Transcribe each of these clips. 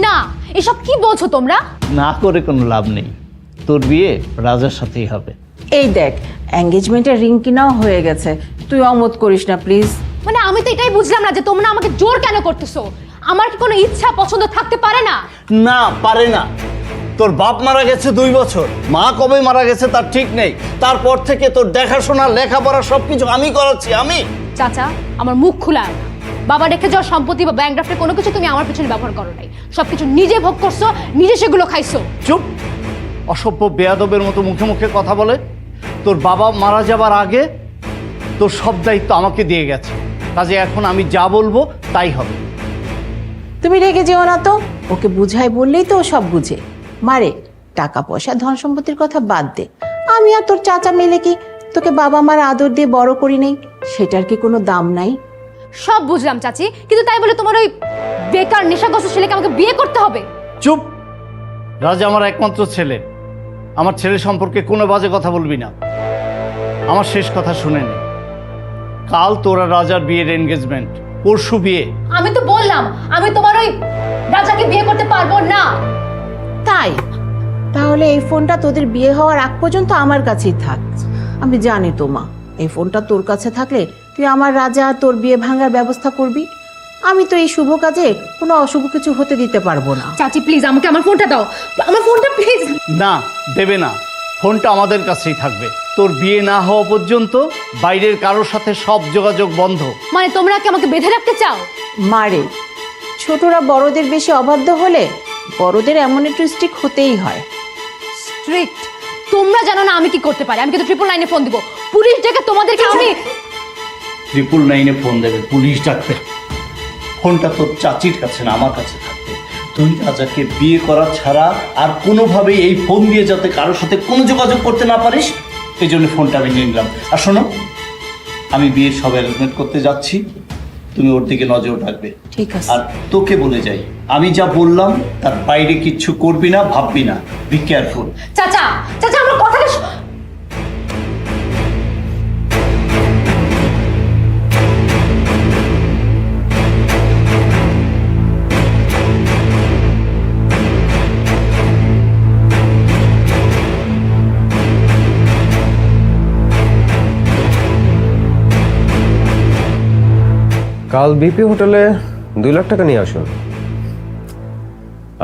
না, এসব কি বলছো তোমরা? না করে কোনো লাভ নেই, তোর বিয়ে রাজার সাথেই হবে। এই দেখ, এঙ্গেজমেন্টের রিং কিনাও হয়ে গেছে, তুই অমত করিস না প্লিজ। মানে আমি তো এটাই বুঝলাম না যে তোমরা আমাকে জোর কেন করতেছো। আমার কি কোনো ইচ্ছা পছন্দ থাকতে পারে না? না পারে না। তোর বাপ মারা গেছে 2 বছর, মা কবে মারা গেছে তার ঠিক নেই। তারপর থেকে তোর দেখাশোনা লেখাপড়া সবকিছু আমি করাচ্ছি। আমি চাচা, আমার মুখ খোলা না। বাবা রেখে যাওয়ার সম্পত্তি বা ব্যাংক ড্রাফটে কোনো কিছু তুমি আমার পিছনে ব্যবহার করো নাই। সবকিছু নিজে ভোগ করছো, নিজে সেগুলো খাইছো। চুপ! অসভ্য বেয়াদবের মতো মুখে মুখে কথা বলে। তোর বাবা মারা যাবার আগে তোর সব দায়িত্ব আমাকে দিয়ে গেছে, কাজে এখন আমি যা বলবো তাই হবে। তুমি রেগে যেও না তো, ওকে বুঝাই বললেই তো ও সব বুঝে। মারে, টাকা পয়সা ধন সম্পত্তির কথা বাদ দে। আমি আর তোর চাচা মিলে কি তোকে বাবা মার আদর দিয়ে বড় করি নেই? সেটার কি কোনো দাম নাই? সব বুঝলাম চাচি, কিন্তু তাই বলে তোমার ওই বেকার নেশাগ্রস্ত ছেলেকে আমাকে বিয়ে করতে হবে? চুপ! রাজা আমার একমাত্র ছেলে। আমার ছেলে সম্পর্কে কোনো বাজে কথা বলবি না। আমার শেষ কথা শুনে নে। কাল তোরা রাজার বিয়ের এনগেজমেন্ট, পরশু বিয়ে। আমি তো বললাম আমি তোমার ওই রাজাকে বিয়ে করতে পারবো না। তাই? তাহলে এই ফোনটা তোদের বিয়ে হওয়ার আগ পর্যন্ত আমার কাছেই থাক। আমি জানি তো মা, এই ফোনটা তোর কাছে থাকলে তুই আমার রাজা তোর বিয়ে ভাঙার ব্যবস্থা করবি। আমি তো এই শুভ কাজে কোনো অশুভ কিছু হতে দিতে পারবো না। চাচি প্লিজ আমাকে আমার ফোনটা দাও, আমার ফোনটা প্লিজ। না, দেবে না। ফোনটা আমাদের কাছেই থাকবে। তোর বিয়ে না হওয়া পর্যন্ত বাইরের কারোর সাথে সব যোগাযোগ বন্ধ। মানে তোমরা কি আমাকে বেঁধে রাখতে চাও? মারে, ছোটরা বড়দের বেশি অবাধ্য হলে বড়দের এমন একটু স্ট্রিক হতেই হয়। স্ট্রিক্ট? তোমরা জানো না আমি কি করতে পারি। আমি কিন্তু 999 ফোন দিব, পুলিশ ডেকে তোমাদেরকে আমি। 999 ফোন দেবে, পুলিশ ডাকবে? ফোনটা তোর চাচির কাছে না, আমার কাছে থাকবে। তুই রাজাকে বিয়ে করা ছাড়া আর কোনোভাবেই এই ফোন দিয়ে যাতে কারোর সাথে কোনো যোগাযোগ করতে না পারিস, এই জন্য ফোনটা আমি নিয়ে নিলাম। আর শোনো, আমি বিয়ের সব অ্যারেঞ্জমেন্ট করতে যাচ্ছি, তুমি ওর দিকে নজর রাখবে। ঠিক আছে। আর তোকে বলে যাই, আমি যা বললাম তার বাইরে কিচ্ছু করবি না, ভাববি না। Be careful. চাচা, চাচা আমার কথাটা কাল বিপি হোটেলে 2 লাখ টাকা নিয়ে আসুন।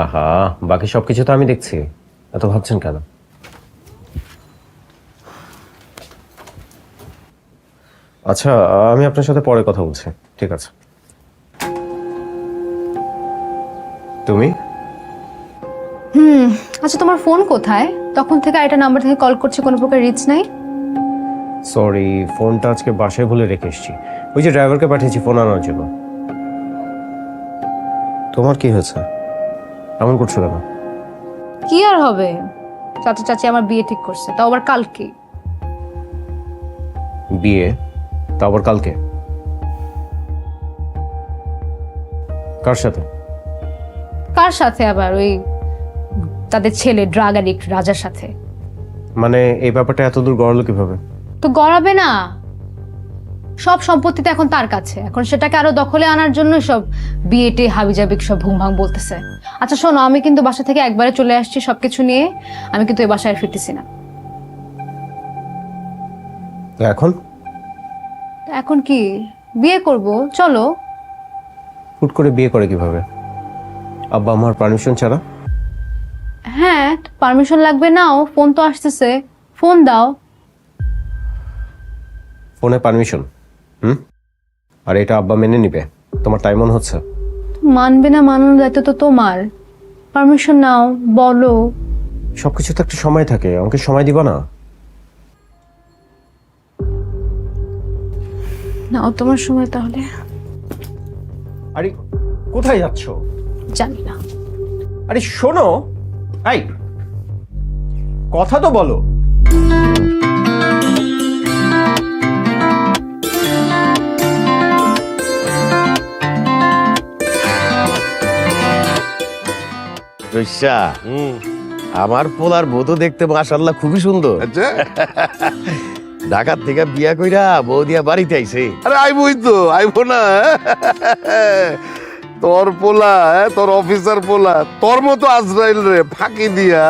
আহা, বাকি সবকিছু তো আমি দেখছি, এত ভাবছেন কেন? আচ্ছা, আমি আপনার সাথে পরে কথা বলছি। ঠিক আছে। তুমি? আচ্ছা তোমার ফোন কোথায়? তখন থেকে একটা নাম্বার থেকে কল করছে, কোনো প্রকার রিচ নাই। সরি, ফোনটা আজকে বাসায় ভুলে রেখে এসেছি। ওই যে ড্রাইভারকে পাঠিয়েছি ফোন আনার জন্য। তোমার কি হয়েছে? এমন করছো কেন? কি আর হবে, চাচা চাচি আমার বিয়ে ঠিক করছে, তাও আবার কালকে। বিয়ে? তা আবার কালকে? কার সাথে? কার সাথে আবার? ওই তাদের ছেলে ড্রাগ অ্যাডিক্ট রাজার সাথে। মানে এই ব্যাপারটা এত দূর গড়ালো কিভাবে? তো গড়াবে না, সব সম্পত্তিতে এখন তার কাছে, এখন সেটাকে আরো দখলে আনার জন্য সব বিয়েটে হাবিজাবিক সব ভুং ভাং বলতেছে। আচ্ছা শোনো, আমি কিন্তু বাসা থেকে একবারে চলে আসছি সবকিছু নিয়ে, আমি কিন্তু এই বাসায় আর ফিরতেছি না। তো এখন? এখন কি বিয়ে করব? চলো। হুট করে বিয়ে করে কিভাবে? আব্বা আমার পারমিশন ছাড়া? হ্যাঁ, পারমিশন লাগবে। নাও, ফোন তো আসতেছে, ফোন দাও। ফোনে পারমিশন? আর এটা আব্বা মেনে নিবে তোমার তাই মনে হচ্ছে? মানবে না মানানোর দায়িত্ব তো তোমার। পারমিশন নাও, বলো। সবকিছু তো একটা সময় থাকে, আমাকে সময় দিবা না? নাও তোমার সময় তাহলে। আরে কোথায় যাচ্ছ? জানি না। আরে শোনো, এই কথা তো বলো। আমার পোলার বধূ দেখতে মাশাআল্লাহ খুবই সুন্দর। আচ্ছা, ঢাকার থেকে বিয়া কইরা বউ দিয়া বাড়িতে আইছে। আরে আইবই তো, আইবো না? তোর পোলা তোর অফিসার পোলা তোর মতো আজরাইল রে ফাঁকি দিয়া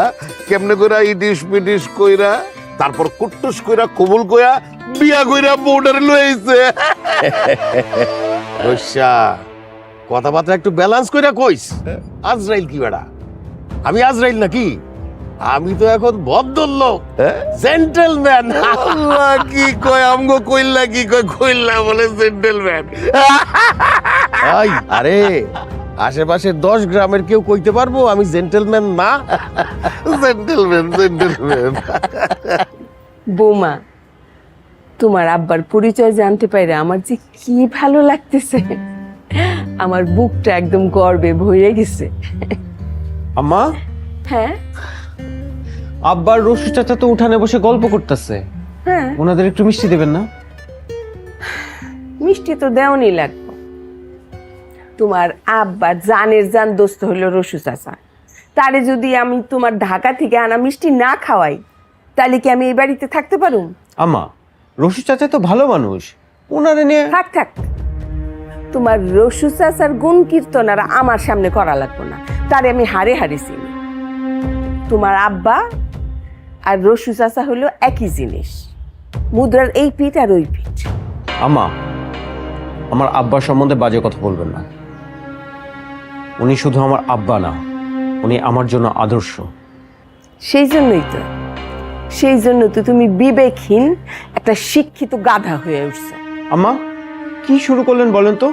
কেমনে কইরা ইডিস পিডিস কইরা তারপর কুট্টুস কইরা কবুল কইরা বিয়া কইরা বর্ডারে লইছে। রইসা কথাবার্তা একটু ব্যালেন্স কইরা কইস। আজরাইল কি বেড়া? আমি আজরাইল নাকি? আমি তো এখন ভদ্রলোক, জেন্টলম্যান। কি কয় আমগো কইল্লা, কি কয় কইল্লা বলে জেন্টলম্যান। আরে আশেপাশে 10 গ্রামের কেউ কইতে পারবো আমি জেন্টলম্যান না? Gentleman gentleman. বৌমা, তোমার আব্বার পরিচয় জানতে পাইরা আমার যে কি ভালো লাগতেছে। আমার বুকটা একদম গর্বে ভরে গেছে। আম্মা, হ্যাঁ আব্বার রসু চাচা তো উঠানে বসে গল্প করতেছে, হ্যাঁ, ওনাদের একটু মিষ্টি দেবেন না? মিষ্টি তো দেওয়ানি লাগবে। তোমার আব্বা জানের জান দোস্ত হইল রসু চাচা, তারে যদি আমি তোমার ঢাকা থেকে আনা মিষ্টি না খাওয়াই তাহলে কি আমি এই বাড়িতে থাকতে পারুম? আম্মা, রসু চাচা তো ভালো মানুষ, ওনারে নিয়ে থাক থাক, তোমার রসু চাচার গুণ কীর্তন আর আমার সামনে করা লাগবে না, তারে আমি হারে হারে চিনি। তোমার আব্বা আর রসু চাচা হলো একই জিনিস, মুদ্রার এই পিঠ আর ওই পিঠ। আম্মা, আমার আব্বার সম্বন্ধে বাজে কথা বলবেন না। উনি শুধু আমার আব্বা না, উনি আমার জন্য আদর্শ। সেই জন্য তো তুমি বিবেকহীন একটা শিক্ষিত গাধা হয়ে উঠছো। আম্মা, কি শুরু করলেন বলেন তো?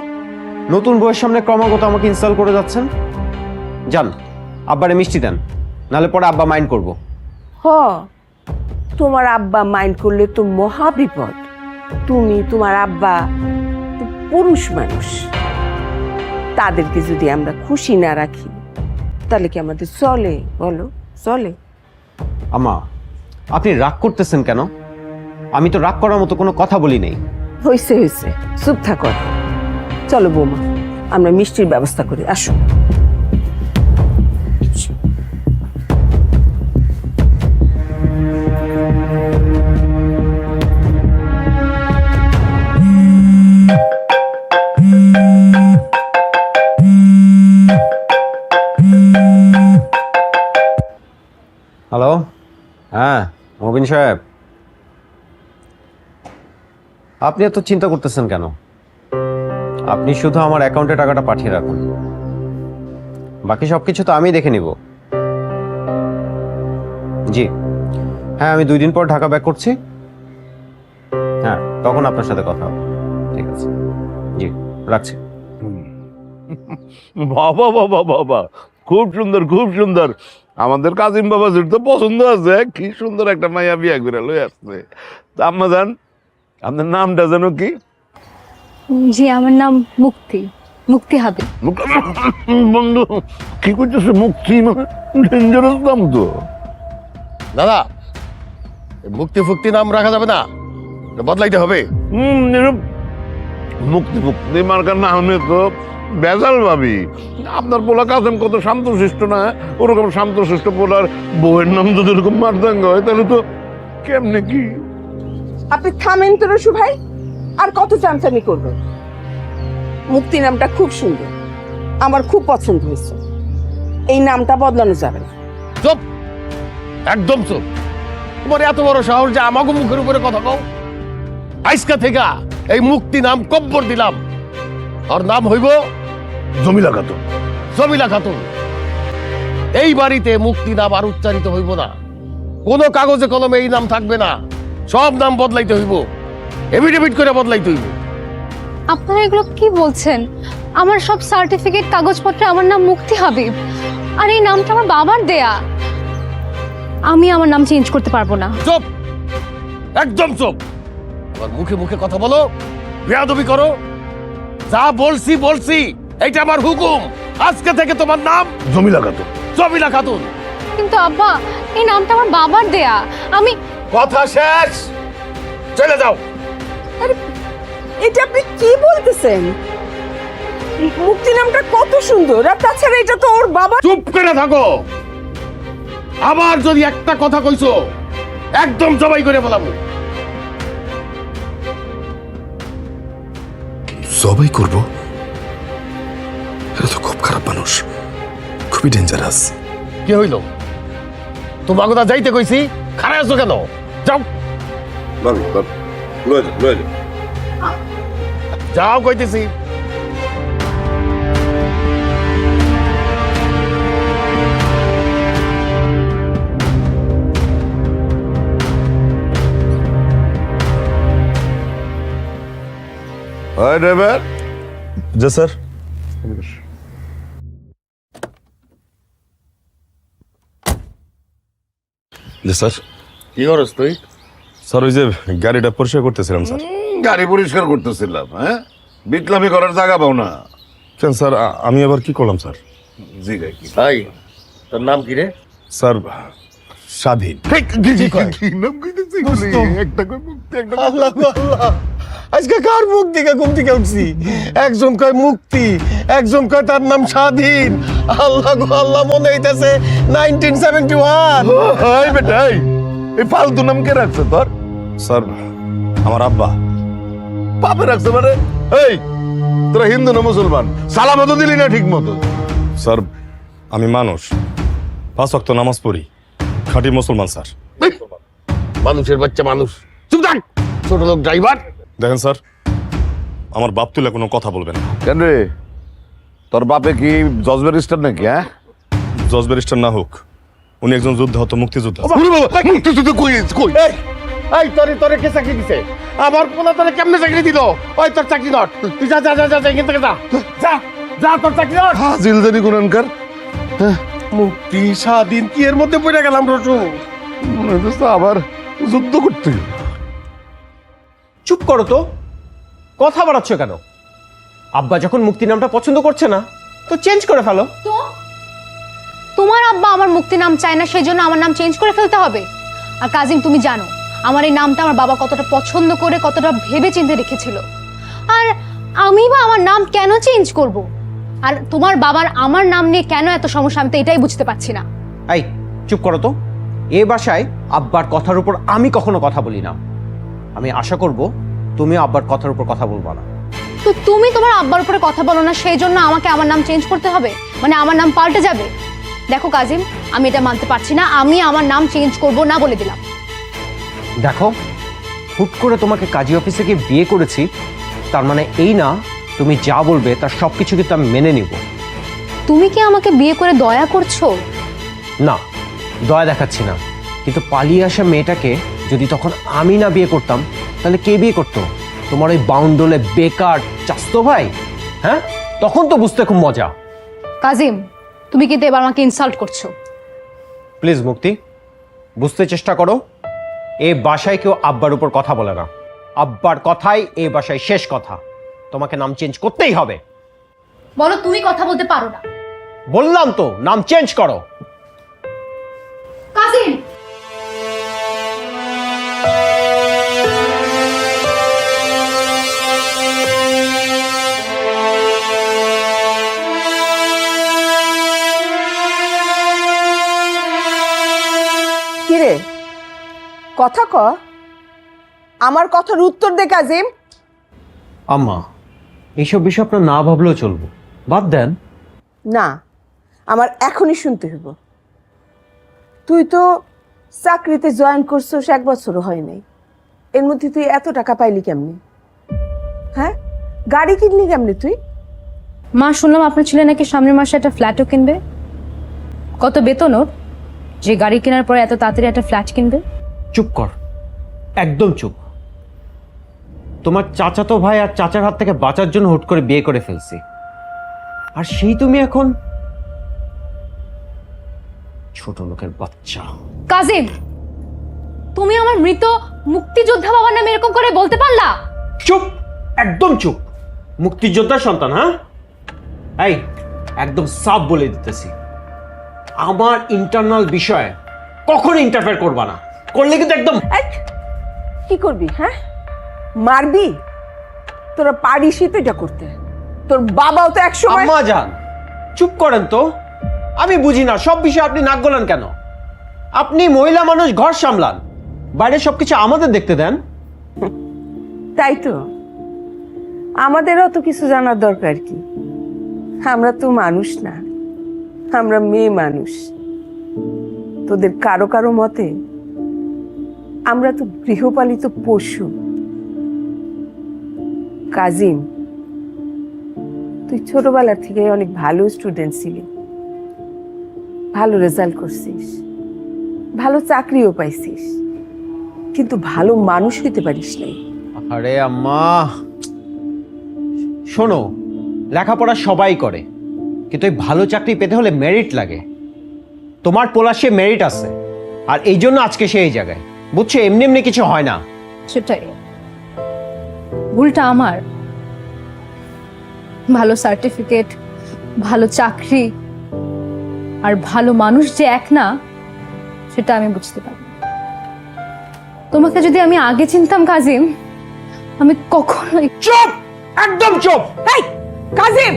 নতুন বউয়ের সামনে ক্রমাগত আমাকে ইনস্টল করে যাচ্ছেন। যান, আব্বারে মিষ্টি দেন, নাহলে পরে আব্বা মাইন্ড করব। হ, তোমার আব্বা মাইন্ড করলে তো মহা বিপদ। তুমি তোমার আব্বা তো পুরুষ মানুষ, তাদেরকে যদি আমরা খুশি না রাখি তাহলে কি আমাদের চলে? বলো, চলে? আম্মা, আপনি রাগ করতেছেন কেন? আমি তো রাগ করার মতো কোনো কথা বলি নাই। হয়েছে হয়েছে, চুপ থাকো। চলো বৌমা, আমরা মিষ্টির ব্যবস্থা করি, আসো। হ্যালো, হ্যাঁ মবিন সাহেব, আপনি এত চিন্তা করতেছেন কেন? আপনি শুধু আমার অ্যাকাউন্টে টাকাটা পাঠিয়ে রাখুন, বাকি সবকিছু তো আমি দেখে নিব। জি হ্যাঁ, আমি 2 দিন পর ঢাকা ব্যাক করছি। হ্যাঁ, তখন আপনার সাথে কথা হবে। ঠিক আছে, জি রাখছি। বাবা বাবা বাবা, খুব সুন্দর খুব সুন্দর। আমাদের কাজিম বাবাজির তো পছন্দ আছে, কি সুন্দর একটা মাইয়া বিয়া করে লই আসছে। তা আম্মা জান, আপনার নামটা জানো কি? জি, আমার নাম মুক্তি, মুক্তি হাবিব। বন্ধু কি করতেছে? মুক্তি মানে ডেঞ্জারাস নাম তো। দাদা, মুক্তি ফুক্তি নাম রাখা যাবে না, বদলাইতে হবে। মুক্তি মুক্তি মার্কার না হলে তো বেজাল ভাবি। আপনার পোলা কাজেম কত শান্তশিষ্ট না, ওরকম শান্তশিষ্ট পোলার বউয়ের নাম যদি এরকম মারদাঙ্গা হয় তাহলে তো কেমনে কি? আপনি থামেন তো রসু ভাই, আর কত চামচামি করবেন? মুক্তি নামটা খুব সুন্দর, আমার খুব পছন্দ হয়েছে। এই নামটা বদলানো যাবে না। চুপ, একদম চুপ। তোমার এত বড় সাহস যে আমাকে মুখের উপরে কথা কও? আজকা থেকে এই মুক্তি নাম কব্বর দিলাম, আর নাম হইব জমিলা খাতুন। জমিলা খাতুন। এই বাড়িতে মুক্তি নাম আর উচ্চারিত হইব না, কোনো কাগজে কলমে এই নাম থাকবে না, সব নাম বদলাইতে হইব, এভিডেভিট করে বদলাইতে হইব। আপনারা এগুলো কি বলছেন? আমার সব সার্টিফিকেট কাগজপত্রে আমার নাম মুক্তি হাবিব, আর এই নামটা আমার বাবার দেয়া। আমি আমার নাম চেঞ্জ করতে পারবো না। চুপ, একদম চুপ। আবার মুখে মুখে কথা বলো, বেয়াদবি করো। যা বলছি বলছি, এইটা আমার হুকুম। আজকে থেকে তোমার নাম জমিলা খাতুন। জমিলা খাতুন। কিন্তু আব্বা, এই নামটা আমার বাবার দেয়া। আমি কথা শেষ, চলে যাও। এটা আপনি কি বলতেছেন? মুক্তি নামটা কত সুন্দর, আর তাছাড়া এটা তো ওর বাবা। চুপ করে থাকো, আবার যদি একটা কথা কইছো একদম জবাই করে বলাবো। সবাই করবো? এটা তো খুবই ডেঞ্জারাস। কি হইল? তোমার কথা যাইতে কইছি, খারাপ আছো কেন? যাও যাও কইতেছি। ড্রাইভার, জি স্যার। জি স্যার। কি করস তুই? স্যার ওই যে গাড়িটা পরিষ্কার করতেছিলাম স্যার। গাড়ি পরিষ্কার করতেছিলাম, হ্যাঁ? বিটলামি করার জায়গা পাও না। কেন স্যার, আমি আবার কি করলাম স্যার? জি গাই কি? ভাই তোর নাম কি রে? স্যার স্বাধীন। কি নাম কইতেছি? একটা কই মুক্তি, একটা কই আল্লাহ গো আল্লাহ, আজকে কার মুখ দিকে ঘুম থেকে উঠছি? একজন কয় মুক্তি, একজন কয় তার নাম স্বাধীন। আল্লাহ গো আল্লাহ, মনে হইতেছে 1971। এই বেটা, এই ফালতু নাম কে রাখছে তোর? স্যার আমার আব্বা। পাপে রাখছে মানে? এই তোরা হিন্দু না মুসলমান? সালামও তো দিলি না ঠিক মতো। স্যার আমি মানুষ, 5 ওয়াক্ত নামাজ পড়ি, খাঁটি মুসলমান স্যার। মানুষের বাচ্চা মানুষ, চুপ থাক ছোট লোক ড্রাইভার। দেখেন স্যার, আমার বাপ তুলে কোনো কথা বলবেন না। কেন রে, তোর বাপে কি জজ ব্যারিস্টার নাকি? হ্যাঁ, জজ ব্যারিস্টার না হোক, উনি একজন যোদ্ধা, মুক্তিযোদ্ধা। এই তোরে তোরে কে চাকরি দিছে? আমার পোলা তোরে কেমনে চাকরি দিল? ওই তোর চাকরি নট, তুই যা যা যা যা এখান থেকে যা যা যা, তোর চাকরি নট। জিলদারি কোরআনকার মুক্তি স্বাধীন কি এর মধ্যে পড়ে গেলাম রসু? মনে হচ্ছে আবার যুদ্ধ করতে। চুপ করো তো, কথা বাড়াচ্ছ কেন? আব্বা যখন মুক্তি নামটা পছন্দ করছে না, তো চেঞ্জ করে ফেলো। তো তোমার আব্বা আমার মুক্তি নাম চায় না, সেই জন্য আমার নাম চেঞ্জ করে ফেলতে হবে? আর কাজিম, তুমি জানো আমার এই নামটা আমার বাবা কতটা পছন্দ করে, কতটা ভেবে চিন্তে রেখেছিল। আর আমি বা আমার নাম কেন চেঞ্জ করব? আর তোমার বাবার আমার নাম নিয়ে কেন এত সমস্যা, আমি তো এটাই বুঝতে পারছি না। এই চুপ করো তো, এ বাসায় আব্বার কথার উপর আমি কখনো কথা বলি না। আমি আশা করব তুমি আব্বার কথার উপর কথা বলবা না। তো তুমি তোমার আব্বার উপরে কথা বলো না, সেই জন্য আমাকে আমার নাম চেঞ্জ করতে হবে? মানে আমার নাম পাল্টে যাবে? দেখো কাজিম, আমি এটা মানতে পারছি না, আমি আমার নাম চেঞ্জ করব না বলে দিলাম। দেখো, হুট করে তোমাকে কাজী অফিসে গিয়ে বিয়ে করেছি, তার মানে এই না তুমি যা বলবে তার সবকিছু কিন্তু আমি মেনে নিব। তুমি কি আমাকে বিয়ে করে দয়া করছো? না, দয়া দেখাচ্ছি না, কিন্তু পালিয়ে আসা মেয়েটাকে যদি তখন আমি না বিয়ে করতাম, তাহলে কে বিয়ে করতো? তোমার ওই বাউন্ডলে বেকার চাস্তো ভাই? হ্যাঁ, তখন তো বুঝতে খুব মজা। কাজিম, তুমি কিন্তু এবার আমাকে ইনসাল্ট করছো। প্লিজ মুক্তি, বুঝতে চেষ্টা করো, এ বাসায় কেউ আব্বার উপর কথা বলে না। আব্বার কথাই এ বাসায় শেষ কথা। তোমাকে নাম চেঞ্জ করতেই হবে। বলো, তুমি কথা বলতে পারো না? বললাম তো, নাম চেঞ্জ করো। কাজিম, কিরে, কথা ক, আমার কথার উত্তর দে কাজিম। আম্মা, এইসব বিষয় আপনার না ভাবলেও চলবো, বাদ দেন। না, আমার এখনই শুনতে হইব। তুই তো চাকরিতে জয়েন করছিস 1 বছরও হয় নাই, এর মধ্যে তুই এত টাকা পাইলি কেমনি? হ্যাঁ, গাড়ি কিনলি কেমনি তুই? মা, শুনলাম আপনার ছেলে নাকি সামনের মাসে একটা ফ্ল্যাটও কিনবে। কত বেতন ওর, যে গাড়ি কেনার পরে এত তাড়াতাড়ি একটা ফ্ল্যাট কিনবে? চুপ কর, একদম চুপ। তোমার চাচাতো ভাই আর চাচার হাত থেকে বাঁচার জন্য হুট করে বিয়ে করে ফেলছি, আর সেই তুমি এখন ছোট লোকের বাচ্চা। কাজিম, তুমি আমার মৃত মুক্তিযোদ্ধা বাবার নামে এরকম করে বলতে পারলা? চুপ, একদম চুপ। মুক্তিযোদ্ধার সন্তান? হ্যাঁ, এই একদম সাফ বলে দিতেছি, আমার ইন্টারনাল বিষয়ে কখনো ইন্টারফেয়ার করবা না, করলে কিন্তু একদম। কি করবি? হ্যাঁ, মারবি? তোরা পারিসই তো এটা করতে, তোর বাবাও তো একসময়। আম্মা জান, চুপ করেন তো। আমি বুঝি না সব বিষয়ে আপনি নাক গলান কেন? আপনি মহিলা মানুষ, ঘর সামলান, বাইরে সবকিছু আমাদের দেখতে দেন। তাই তো, আমাদেরও তো কিছু জানার দরকার কি? আমরা তো মানুষ না, আমরা মেয়ে মানুষ, তোদের কারো কারো মতে আমরা তো গৃহপালিত পশু। কাজিম, তুই ছোটবেলা থেকে অনেক ভালো স্টুডেন্ট ছিলি, ভালো রেজাল্ট করছিস, ভালো চাকরিও পাইছিস, কিন্তু ভালো মানুষ হইতে পারিস নাই। আরে আম্মা, শোনো, লেখাপড়া সবাই করে, কিন্তু এই ভালো চাকরি পেতে হলে মেরিট লাগে। তোমার পোলা সে মেরিট আছে, আর এই জন্য আজকে সে এই জায়গায়, বুঝছো? এমনি এমনি কিছু হয় না। সেটাই, ভুলটা আমার। ভালো সার্টিফিকেট, ভালো চাকরি আর ভালো মানুষ যে এক না, সেটা আমি বুঝতে পারি। তোমাকে যদি আমি আগে চিনতাম কাজিম, আমি কখনোই। চুপ, একদম চুপ। এই কাজিম,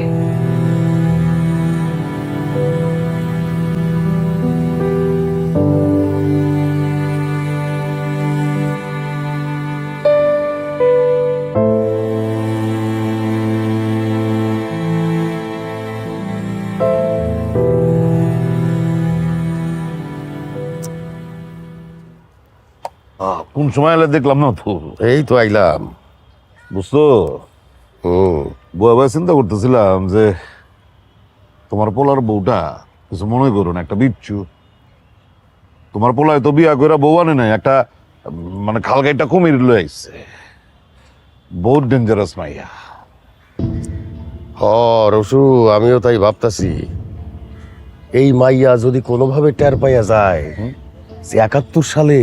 কোন সময় এলে দেখলাম না তো। এই তো আইলাম। বুঝছো, বয়ে চিন্তা করতেছিলাম যে তোমার পোলার বউটা, কিছু মনে করো না, একটা বিচ্ছু। তোমার পোলায় তো বিয়া করে বউ আনে নাই, একটা মানে খালগাইটা কুমির লয়ে আইছে। বহুত ডেঞ্জারাস মাইয়া। হ রসু, আমিও তাই ভাবতাছি, এই মাইয়া যদি কোনোভাবে টের পাইয়া যায় যে 71 সালে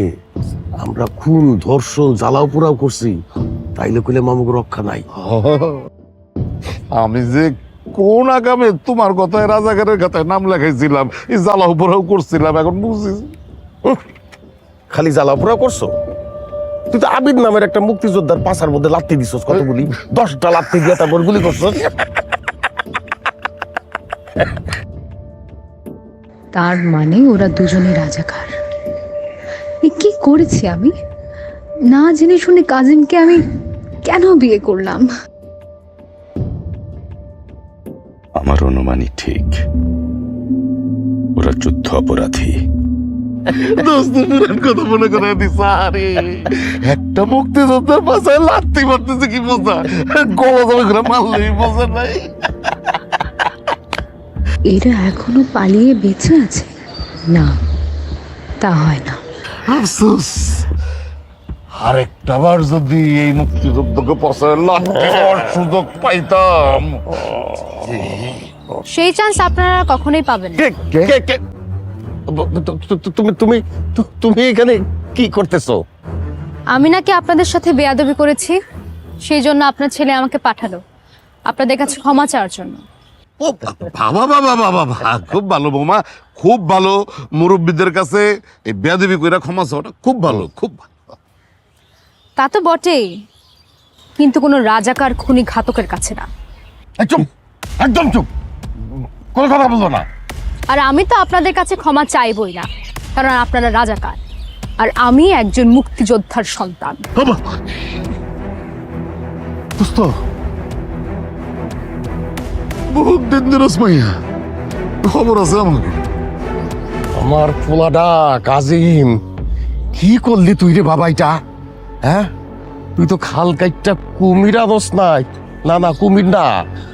আমরা খুন, ধর্ষণ, জ্বালাও পোড়াও করছি, তাইলে কইলে মামুকে রক্ষা নাই। আমি যে কোন আগামে তোমার কথায় রাজাকারের কথায় নাম লেখাইছিলাম, এই জ্বালাও পোড়াও করছিলাম, এখন বুঝছিস। খালি জ্বালাও পোড়াও করছো? তুই তো আবিদ নামের একটা মুক্তিযোদ্ধার পাশার মধ্যে লাত্তি দিছস, কতগুলি, 10টা লাত্তি দিয়ে তারপর গুলি করছস। তার মানে ওরা দুজনেই রাজাকার। এ কি করেছি আমি? না জেনে শুনে কাজিমকে আমি কেন বিয়ে করলাম? আমার অনুমানই ঠিক, ওরা যুদ্ধ অপরাধী। দোস্ত পুরান কথা মনে করে দিস। আরে একটা মুক্তিযোদ্ধার পাশায় লাত্তি মারতেছে, কি বোঝা? গলা জমা করে মারলেই বোঝা নাই। এরা এখনো পালিয়ে বেঁচে আছে? না, তা হয় না। আফসোস, আরেকটা বার যদি এই মুক্তিযুদ্ধকে পাশায় লাত্তি মারার সুযোগ পাইতাম। সেই চান্স আপনারা কখনোই পাবেন না। তুমি এখানে কি করতেছো? আমি নাকি আপনাদের সাথে বেয়াদবি করেছি, সেই জন্য আপনার ছেলে আমাকে পাঠালো আপনাদের কাছে ক্ষমা চাওয়ার জন্য। ও বাবা বাবা বাবা বাবা, খুব ভালো বৌমা, খুব ভালো। মুরব্বীদের কাছে এই বেয়াদবি কইরা ক্ষমা চাওয়াটা খুব ভালো, খুব ভালো। তা তো বটেই, কিন্তু কোনো রাজাকার খুনি ঘাতকের কাছে না। চুপ, একদম চুপ, কোনো কথা বলবো না। আর আমি তো আপনাদের কাছে ক্ষমা চাইবই না, কারণ আপনারা রাজাকার আর আমি একজন মুক্তিযোদ্ধার সন্তান। দোস্ত, বহুত ডেঞ্জারাস মাইয়া, খবর আছে আমার। আমার পোলাডা কাজিম, কি করলি তুই রে বাবাইটা? হ্যাঁ, তুই তো খাল কাইটটা কুমির আনস নাই। না না, কুমির না,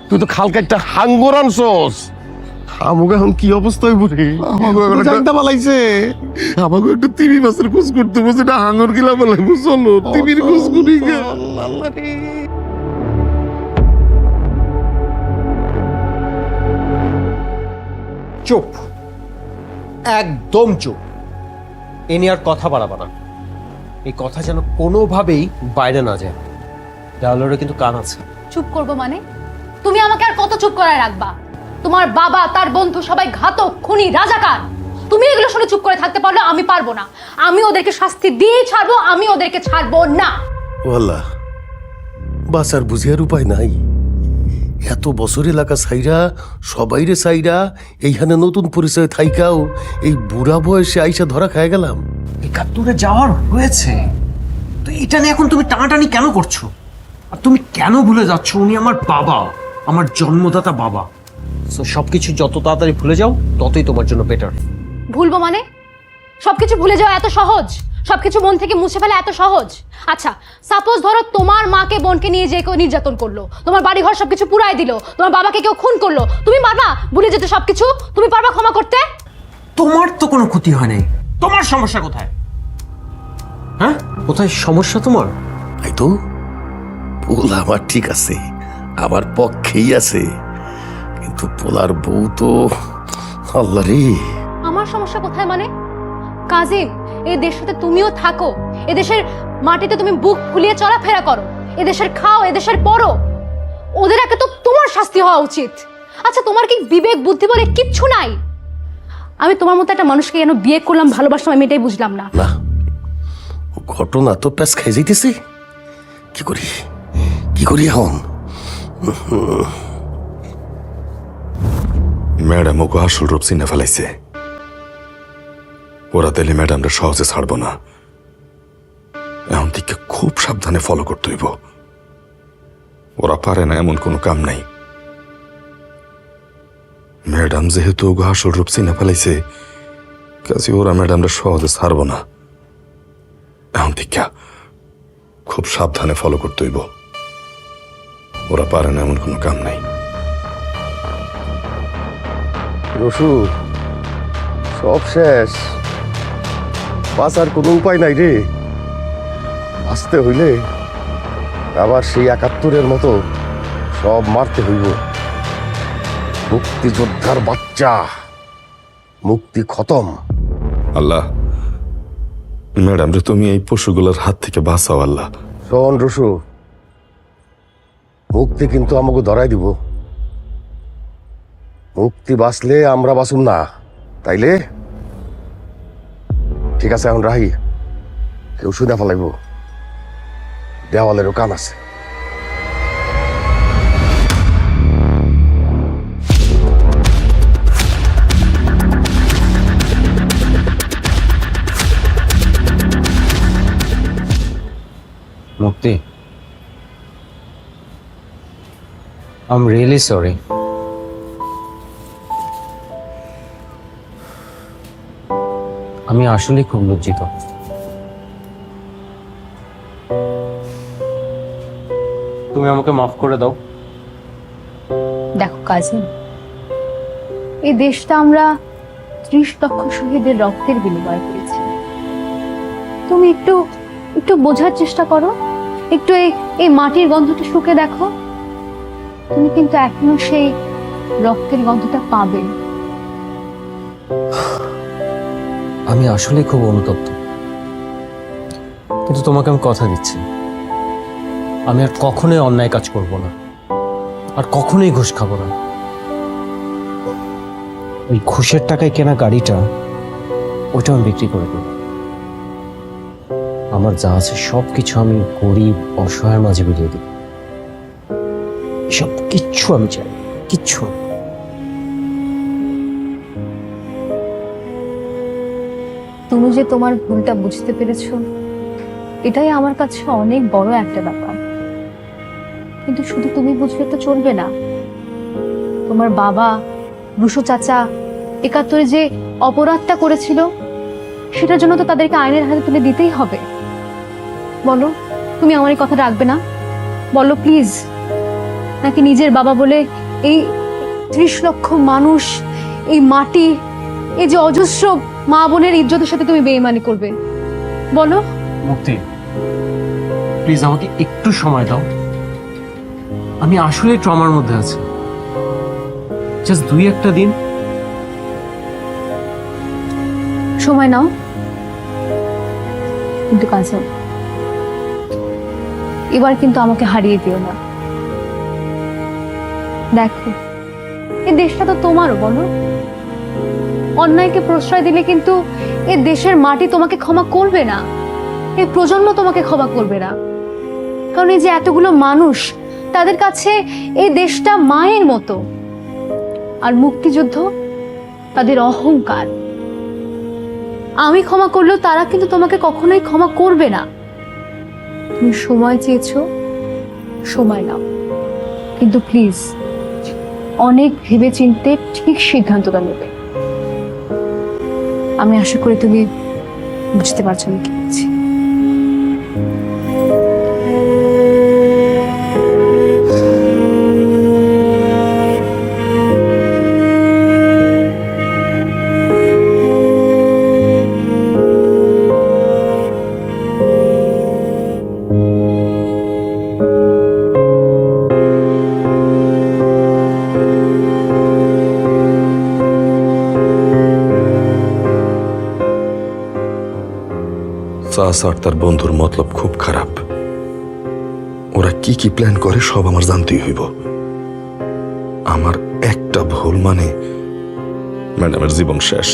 তুই তো খাল কাইটটা হাঙ্গর আনছস। আমাকে এখন কি অবস্থা হইব রে? জানতে পালাইছে। আমাকে একটু 3 মাসের খোঁজ করতে বসে, না হাঙ্গর গিলা বলাইবো। চলো তিমির খোঁজ করি। চুপ, একদম চুপ। এ নিয়ে আর কথা বাড়াবা না। এই কথা যেন কোনোভাবেই বাইরে না যায়। দেওয়ালেরও কিন্তু কান আছে। চুপ করবো মানে? তুমি আমাকে আর কত চুপ করায় রাখবা? তোমার বাবা, তার বন্ধু সবাই ঘাতক, খুনি, রাজাকার। তুমি এগুলো শুনে চুপ করে থাকতে পারলে আমি পারবো না। আমি ওদেরকে শাস্তি দিয়ে ছাড়বো, আমি ওদেরকে ছাড়বো না। ওয়াল্লাহ, বাঁচার বুঝিয়ার উপায় নাই। এত বছর এলাকা সাইরা, সবাইরে সাইরা, এইখানে নতুন পরিচয় থাইকাও এই বুড়া বয়সে আইসা ধরা খায় গেলাম। 71-এ যাওয়ার হয়েছে তো, এটা নিয়ে এখন তুমি টানাটানি কেন করছো? আর তুমি কেন ভুলে যাচ্ছ উনি আমার বাবা, আমার জন্মদাতা বাবা। সো সবকিছু যত তাড়াতাড়ি ভুলে যাও ততই তোমার জন্য বেটার। ভুলবো মানে? সবকিছু ভুলে যাওয়া এত সহজ? সবকিছু মন থেকে মুছে ফেলা এত সহজ? আচ্ছা, সাপোজ ধরো তোমার মাকে বোনকে নিয়ে যে কেউ নির্যাতন করলো, তোমার বাড়িঘর সবকিছু পুরাই দিল, তোমার বাবাকে কেউ খুন করলো, তুমি পারবা ভুলে যেতে সবকিছু? তুমি পারবা ক্ষমা করতে? তোমার তো কোনো ক্ষতি হয় নাই, তোমার সমস্যা কোথায়? হ্যাঁ, কোথায় সমস্যা তোমার? এই তো পোলা আমার ঠিক আছে, আমার পক্ষেই আছে, কিন্তু পোলার বউ তো আল্লাহ রে। আমার সমস্যা কোথায় মানে? কাজিম, এই দেশটাতে তুমিও থাকো, এদেশের মাটিতে তুমি বুক ফুলিয়ে চলাফেরা করো, এদেশের খাও, এদেশের পড়ো, ওদের আগে তো তোমার শাস্তি হওয়া উচিত। আচ্ছা, তোমার কি বিবেক বুদ্ধি বলে কিচ্ছু নাই? আমি তোমার মতো একটা মানুষকে কেন বিয়ে করলাম, ভালোবাসলাম, আমি এটাই বুঝলাম না। না, ঘটনা তো প্যাস খাই যাইতেছে, কি করি কি করি এখন? ম্যাডাম ওকে আসল রূপ চিনে ফেলাইছে। ওরা তাইলে ম্যাডামরা সহজে ছাড়বো না। এখন থেকে খুব সাবধানে ফলো করতে হইব। ওরা পারে না এমন কোনো কাম নাই। ম্যাডাম যেহেতু ওকে আসল রূপ চিনে ফেলাইছে, কাজে ওরা ম্যাডামরা সহজে ছাড়বো না। এখন থেকে খুব সাবধানে ফলো করতে হইব। ওরা পারে না এমন কোনো কাম নাই। রসু, সব শেষ, বাঁচার কোনো উপায় নাই রে। আসতে হইলে আবার সেই ৭১-এর মতো সব মারতে হইব। মুক্তিযোদ্ধার বাচ্চা, মুক্তি খতম। আল্লাহ, ম্যাডাম রে তুমি এই পশুগুলোর হাত থেকে বাঁচাও আল্লাহ। শোন রসু, মুক্তি কিন্তু আমাকে ধরাই দিব। মুক্তি বাঁচলে আমরা বাঁচুম না, তাইলে ঠিক আছে। এখন রাহি, কেউ শুনে ফেলাইব, দেওয়ালেরও কান আছে। মুক্তি, I'm really sorry. আমি আসলে খুব লজ্জিত। তুমি আমাকে মাফ করে দাও। দেখো কাজিম, এই দেশটা আমরা ৩০ লক্ষ শহীদের রক্তের বিনিময় করেছি। তুমি একটু একটু বোঝার চেষ্টা করো, একটু এই মাটির গন্ধটা শুকে দেখো, তুমি কিন্তু এখনো সেই রক্তের গন্ধটা পাবে। আমি আসলে খুব অনুতপ্ত, কিন্তু তোমাকে আমি কথা দিচ্ছি, আমি আর কখনোই অন্যায় কাজ করব না, আর কখনোই ঘুষ খাবো না। ওই ঘুষের টাকায় কেনা গাড়িটা, ওইটা আমি বিক্রি করে দেব। আমার যা আছে সবকিছু আমি গরিব অসহায়ের মাঝে বিলিয়ে দেব। সব কিচ্ছু আমি চাই, কিচ্ছু। তুমি যে তোমার ভুলটা বুঝতে পেরেছো, এটাই আমার কাছে অনেক বড় একটা ব্যাপার। কিন্তু শুধু তুমি বুঝলে তো চলবে না। তোমার বাবা, রুশো চাচা ৭১-এ যে অপরাধটা করেছিল, সেটার জন্য তো তাদেরকে আইনের হাতে তুলে দিতেই হবে। বলো, তুমি আমার এই কথা রাখবে না? বলো প্লিজ। নাকি নিজের বাবা বলে এই ৩০ লক্ষ মানুষ, এই মাটি, এই যে অজস্র মা বোনের ইজ্জতের সাথে তুমি বেইমানি করবে? বলো। মুক্তি, প্লিজ আমাকে একটু সময় দাও। আমি আসলে ট্রমার মধ্যে আছি। জাস্ট ২-১টা দিন সময় নাও। কিন্তু কাজল, এবার কিন্তু আমাকে হারিয়ে দিও না। দেখো, এই দেশটা তো তোমারও, বলো। অন্যায়কে প্রশ্রয় দিলে কিন্তু এই দেশের মাটি তোমাকে ক্ষমা করবে না, এই প্রজন্ম তোমাকে ক্ষমা করবে না। কারণ এই যে এতগুলো মানুষ, তাদের কাছে এই দেশটা মায়ের মতো, আর মুক্তিযুদ্ধ তাদের অহংকার। আমি ক্ষমা করলেও তারা কিন্তু তোমাকে কখনোই ক্ষমা করবে না। তুমি সময় চেয়েছো, সময় নাও, কিন্তু প্লিজ অনেক ভেবে চিন্তে ঠিক সিদ্ধান্তটা নেবে। আমি আশা করি তুমি বুঝতে পারছো আমি কি বলছি। চাচা আর তার বন্ধুর মতলব খুব খারাপ। ওরা কি কি প্ল্যান করে সব আমার জানতেই হইব। আমার একটা ভুল মানে ম্যাডামের জীবন শেষ।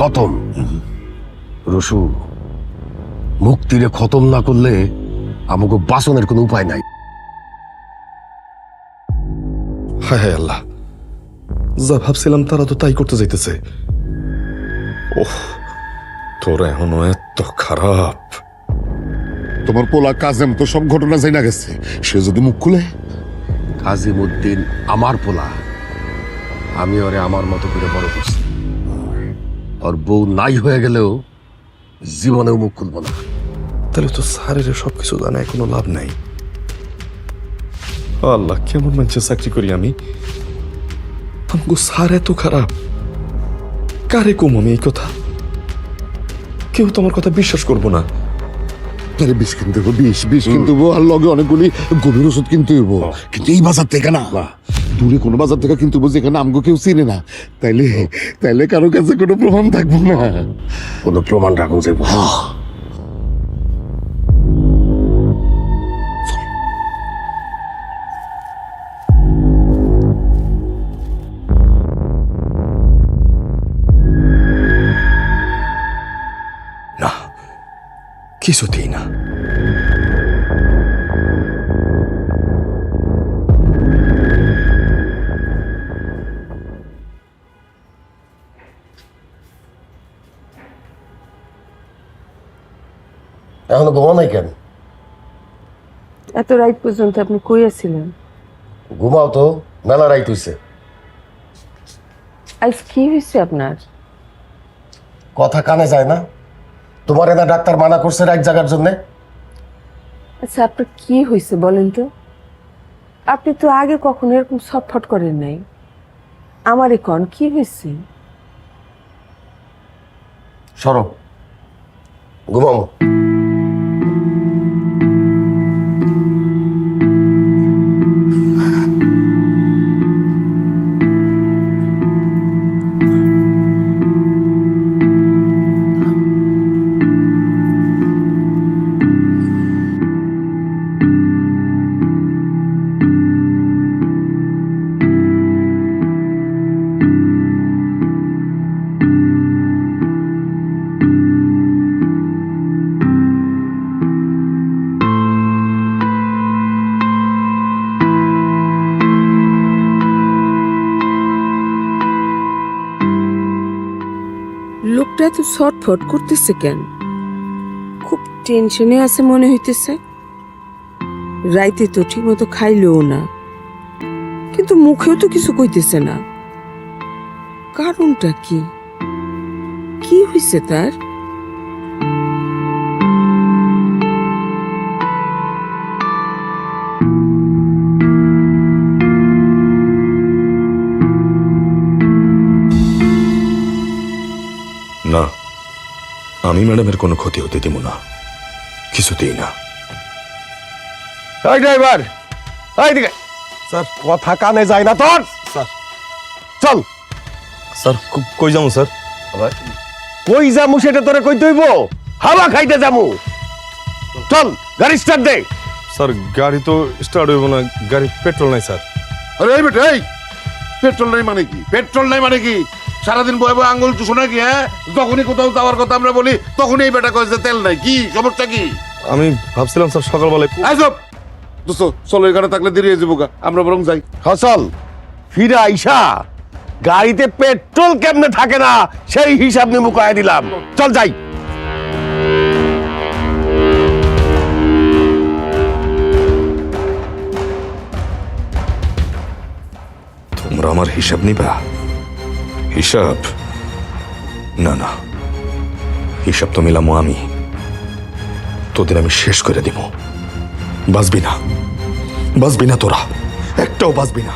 খতম রসু, মুক্তিরে খতম না করলে আমাকে বাঁচনের কোনো উপায় নাই। হায় হায় আল্লাহ, যা ভাবছিলাম তারা তো তাই করতে যাইতেছে। ওহ, তোরা এখনো এত খারাপ। তোমার পোলা কাজেম তো সব ঘটনা জানা গেছে, সে যদি মুখ খুলে। কাজিমউদ্দিন আমার পোলা, আমি ওরে আমার মতো করে বড় করছি। ওর বউ নাই হয়ে গেলেও জীবনেও মুখ খুলব না। তাহলে তো স্যারের সবকিছু জানায় কোনো লাভ নাই। আল্লাহ, কেমন মানুষের চাকরি করি আমি? আমগো স্যার এত খারাপ, কারে কম আমি এই কথা? কেউ তো আমার কথা বিশ্বাস করবো না। তাহলে বিষ কিনতে হবো, বিষ কিনতে হবো, আর লগে অনেকগুলি গভীর ওষুধ কিনতে হবো। কিন্তু এই বাজার থেকে না, দূরে কোনো বাজার থেকে কিনতে হবো যেখানে আমগো কেউ চিনে না। তাইলে কারো কাছে কোনো প্রমাণ থাকবো না। কোনো প্রমাণ রাখুন যাবো না, কিছুতেই না। এখনো ঘুমা নাই কেন? এত রাত পর্যন্ত আপনি কই আছিলেন? ঘুমাও তো, মেলা রাইত হইছে। আজ কি হয়েছে আপনার? কথা কানে যায় না? তোমার না ডাক্তার মানা করছে এক জায়গার জন্য। আচ্ছা, আপনার কি হয়েছে বলেন তো? আপনি তো আগে কখনো এরকম ছটফট করেন নাই। আমার এখন কি হয়েছে? সরো, ঘুমাও। লোকটা এত ছটফট করতেছে কেন? খুব টেনশনে আছে মনে হইতেছে। রাইতে তো ঠিক মতো খাইলেও না, কিন্তু মুখেও তো কিছু কইতেছে না। কারণটা কি? কি হয়েছে তার? না, আমি ম্যাডামের কোনো ক্ষতি হতে দেব না, কিছুতেই না। এই ড্রাইভার, এইদিকে। স্যার, কথা কানে যায় না তোর? স্যার, চল। স্যার, কই যাবো স্যার? কই যামু সেটা তোরে কই দইব? হাওয়া খাইতে যামু। চল, গাড়ি স্টার্ট দে। স্যার, গাড়ি তো স্টার্ট হইব না, গাড়ি পেট্রোল নাই স্যার। আরে এই বেটা, এই পেট্রোল নাই মানে কি? পেট্রোল নাই মানে কি? সারাদিন বয়ে বয়ে আঙুল চুষো নাকি? হ্যাঁ, যখনই কোথাও যাওয়ার কথা আমরা বলি তখনই এই বেটা কয়েছে তেল নাই। কি সমস্যা কি? আমি ভাবছিলাম স্যার সকালবেলায় আইসব দোস্ত চলো এখানে থাকলে দেরি হয়ে যাবো গা। আমরা বরং যাই। ফসল ফিরে আইসা গাড়িতে পেট্রোল কেমনে থাকে না সেই হিসাব নিয়ে মুকায় দিলাম। চল যাই। তোমরা আমার হিসাব নিবা? হিসাব না না, হিসাব তো মিলামো আমি। তোদের আমি শেষ করে দিব। বাঁচবি না, বাঁচবি না, তোরা একটাও বাঁচবি না।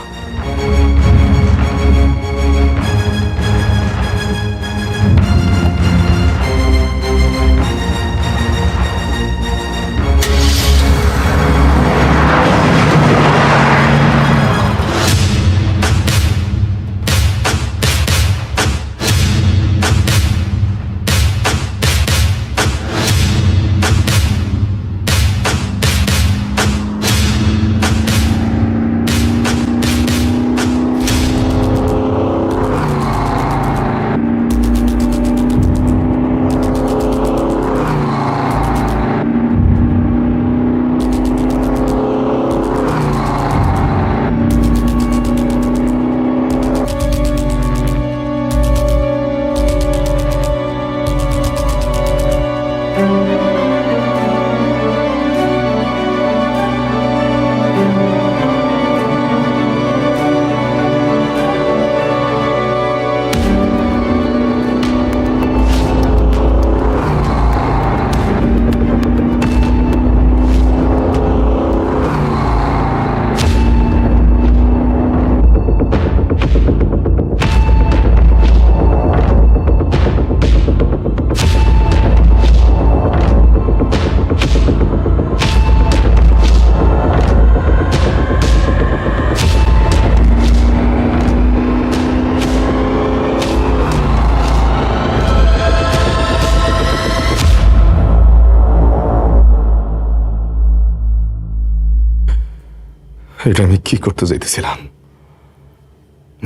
এটা আমি কি করতে যাইতেছিলাম?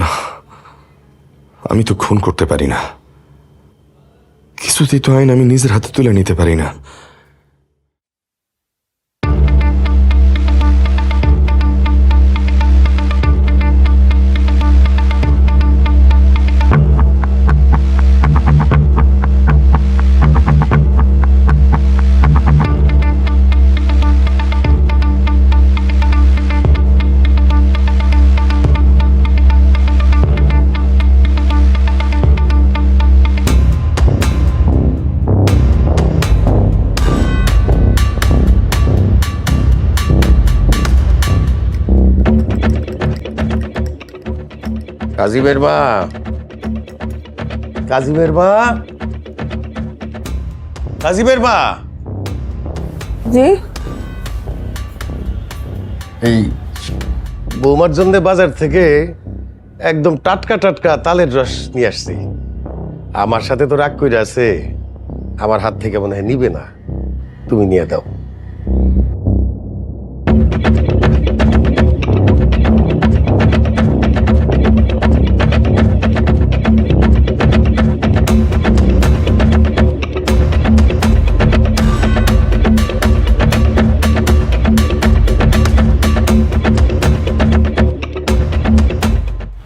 না, আমি তো খুন করতে পারি না। কিছুতেই তো আইন আমি নিজের হাতে তুলে নিতে পারি না। কাজিমের মা, কাজিমের মা, কাজিমের মা। জি এই বৌমার জন্য বাজার থেকে একদম টাটকা টাটকা তালের রস নিয়ে আসছি। আমার সাথে তো রাগ কইরা আছে, আমার হাত থেকে মনে হয় নিবে না, তুমি নিয়ে দাও।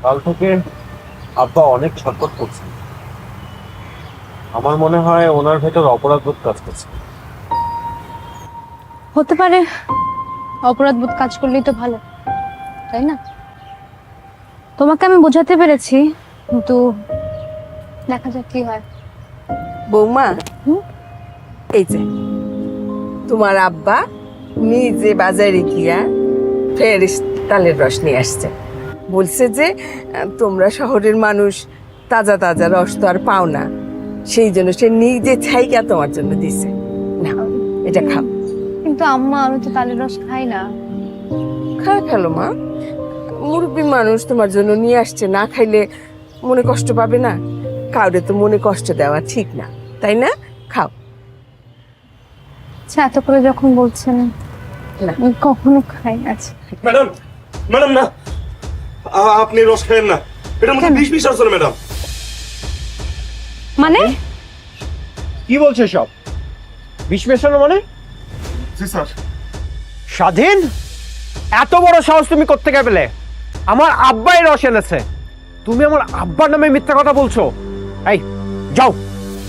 কাল থেকে আব্বা অনেক ছটফট করছে। আমার মনে হয় ওনার ভেতর অপরাধবোধ কাজ করছে। হতে পারে, অপরাধবোধ কাজ করলেই তো ভালো, তাই না? তোমাকে আমি বোঝাতে পেরেছি, কিন্তু দেখা যাক কি হয়। বৌমা, এই যে তোমার আব্বা নিজে বাজারে গিয়া ফ্রেশ তালের রস নিয়ে আসছে। বলছে যে তোমরা শহরের মানুষ তাজা তাজা রস তো আর পাও না, সেই জন্য সে নিজে ছাইকা তোমার জন্য দিছে। না, এটা খাও। কিন্তু আম্মা, আমি তো তালের রস খাই না। খাই ফেলো মা, মুরব্বী মানুষ তোমার জন্য নিয়ে আসছে, না খাইলে মনে কষ্ট পাবে না? কাউরে তো মনে কষ্ট দেওয়া ঠিক না, তাই না? খাও। আচ্ছা, এত করে যখন বলছেন, না। আমি কখনো খাই না। আচ্ছা, ম্যাডাম, ম্যাডাম না, আপনি রস খাবেন না, এটার মধ্যে বিষ মিশাচ্ছ না ম্যাডাম। মানে কি বলছে সব? বিষ মেশানো মানে? স্যার। স্বাধীন, এত বড় সাহস তুমি কোত্থেকে পেলে? আমার আব্বাই রস এনেছে, তুমি আমার আব্বার নামে মিথ্যা কথা বলছো। এই যাও,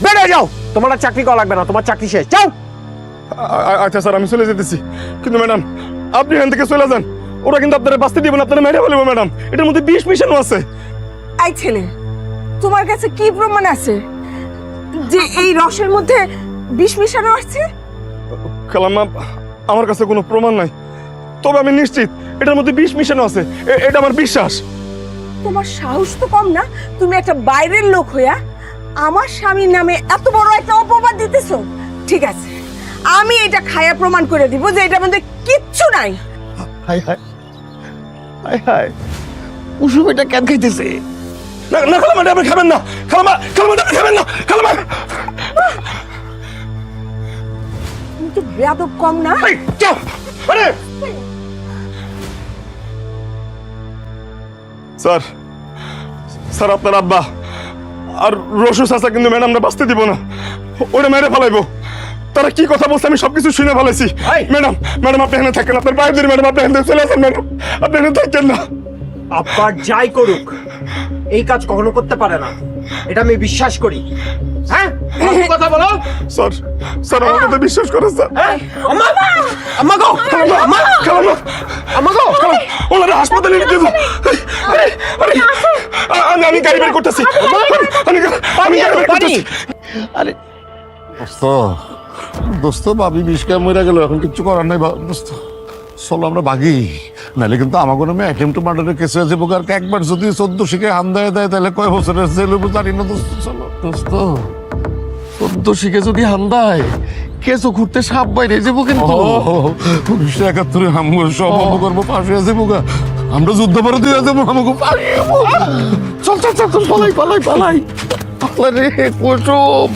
বেড়ে যাও, তোমার আর চাকরি করা লাগবে না, তোমার চাকরি শেষ, যাও। আচ্ছা স্যার, আমি চলে যেতেছি, কিন্তু ম্যাডাম আপনি এখান থেকে চলে যান, ওরা কিন্তু আপনারা বাঁচতে দিবেন, আপনারা মেরে ফেলবো ম্যাডাম, এটার মধ্যে বিষ মিশানো আছে। এই ছেলে, তোমার কাছে কি প্রমাণ আছে যে এই রসের মধ্যে বিষ মিশানো আছে? খালাম্মা, আমার কাছে কোনো প্রমাণ নাই, তবে আমি নিশ্চিত এটার মধ্যে বিষ মিশানো আছে, এটা আমার বিশ্বাস। তোমার সাহস তো কম না, তুমি একটা বাইরের লোক হইয়া আমার স্বামীর নামে এত বড় একটা অপবাদ দিতেছো। ঠিক আছে, আমি এটা খায়া প্রমাণ করে দিব যে এটার মধ্যে কিচ্ছু নাই। হাই হাই হাই হাই, কুসুম এটা কেন খাইতেছে? না না খালাম্মা, আপনি খাবেন না, খালাম্মা খালাম্মা আপনি খাবেন না, খালাম্মা। তুমি তো বেয়াদব কম না। এই, যাও, আরে স্যার, স্যার আপনার আব্বা আর রসু চাচা কিন্তু ম্যাডামরা বাঁচতে দিব না, ওরা মেরে ফেলাইবো। তারা কি কথা বলছে আমি সবকিছু শুনে ফেলেছি। ম্যাডাম, ম্যাডাম আপনি এখানে থাকেন, আপনার বাইরে দিন ম্যাডাম, আপনি এখানে চলে আসেন ম্যাডাম, আপনি এখানে থাকেন না। আব্বা যাই করুক, এই কাজ কখনো করতে পারে না, এটা আমি বিশ্বাস করি। হ্যাঁ, কথা বলো। স্যার, স্যার আমার কথা বিশ্বাস করেন স্যার। আম্মা, আম্মা গো, খালাম্মা, খালাম্মা, আম্মা গো, ওনারা হাসপাতালে নিয়ে যাবো। আমি গাড়ি বের করতেছি, আমি গাড়ি বের করতেছি। আরে দোস্ত, দোস্ত ভাবি বিষকা মরে গেল, এখন কিচ্ছু করার নাই দোস্ত, চলো আমরা ভাগি, নাহলে কিন্তু আমাকে নামে অ্যাটেম্প টু মার্ডারের কেস হয়ে যাবো। আর একবার যদি 14 শিখে হান দেয় তাহলে কয় বছরের জেল হবো জানি না দোস্ত। চলো দোস্ত, 14 শিখে যদি হান দেয় কেসও ঘুরতে সাপ বাইরে যাবো, কিন্তু 1971 আমরা সব করবো, পাশ হয়ে যাবো গা, আমরা যুদ্ধ পরে দিয়ে যাবো, আমাকে পালিয়ে যাবো। চল চল চল চল, পালাই পালাই পালাই, পালাই রে কুসুম।